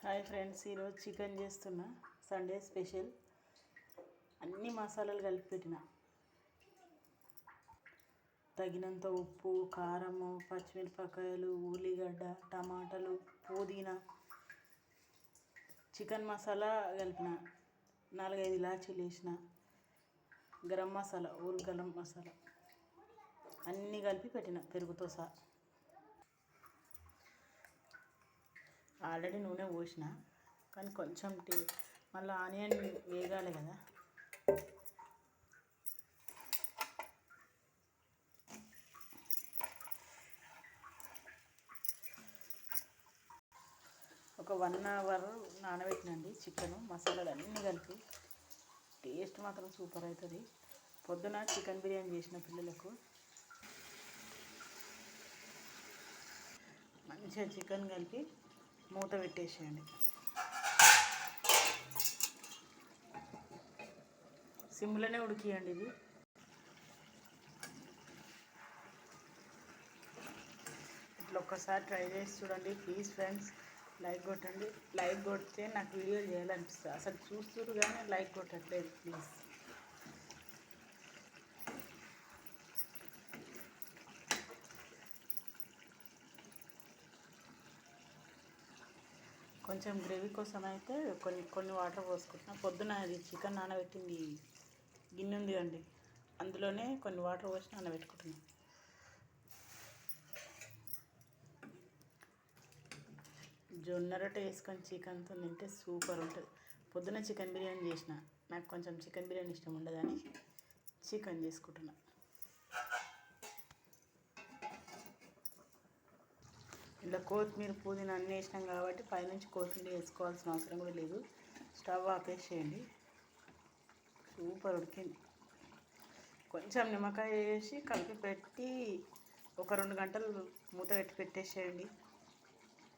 Hi friends, ఈరోజు chicken చేస్తున్నా. Sunday special. అన్ని మసాలాలు కలిపి పెట్టిన. తగినంత ఉప్పు, కారము, పచ్చిమిరపకాయలు, ఉల్లిగడ్డ, టమాటాలు, పుదీనా, చికెన్ మసాలా కలిపిన. 4-5 ఇలాచీలు వేసిన. గరం మసాలా, గరం మసాలా అన్నీ కలిపి పెట్టిన పెరుగుతో సహా. ఆల్రెడీ నూనె పోసిన, కానీ కొంచెం మళ్ళీ ఆనియన్ వేగాలి కదా. ఒక 1 అవర్ నానబెట్టినండి చికెను. మసాలాలు అన్నీ కలిపి టేస్ట్ మాత్రం సూపర్ అవుతుంది. పొద్దున చికెన్ బిర్యానీ చేసిన పిల్లలకు. మంచిగా చికెన్ కలిపి మూత పెట్టేసేయండి. సిమ్లోనే ఉడికియండి. ఇది ఇట్లా ఒక్కసారి ట్రై చేసి చూడండి ప్లీజ్ ఫ్రెండ్స్. లైక్ కొట్టండి. లైక్ కొడితే నాకు వీడియోలు చేయాలనిపిస్తుంది. అసలు చూస్తున్నారు కానీ లైక్ కొట్టట్లేదు ప్లీజ్. కొంచెం గ్రేవీ కోసం అయితే కొన్ని వాటర్ పోసుకుంటున్నా. పొద్దున అది చికెన్ నానబెట్టింది గిన్నె ఉంది అండి, అందులోనే కొన్ని వాటర్ పోసి నానబెట్టుకుంటున్నాను. జొన్న రొట్టె వేసుకొని చికెన్తో తింటే సూపర్ ఉంటుంది. పొద్దున చికెన్ బిర్యానీ చేసిన. నాకు కొంచెం చికెన్ బిర్యానీ ఇష్టం ఉండదని చికెన్ చేసుకుంటున్నా. ఇలా కొత్తిమీర, పుదీనా అన్నీ వేసినాం కాబట్టి పైనుంచి కొత్తిమీర వేసుకోవాల్సిన అవసరం కూడా లేదు. స్టవ్ ఆపేసేయండి. సూపర్ ఉడికింది. కొంచెం నిమ్మకాయ వేసి కలిపి పెట్టి ఒక 2 గంటలు మూత పెట్టి పెట్టేసేయండి.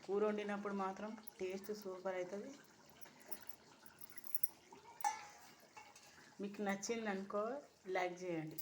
కూర వండినప్పుడు మాత్రం టేస్ట్ సూపర్ అవుతుంది. మీకు నచ్చింది అనుకో లైక్ చేయండి.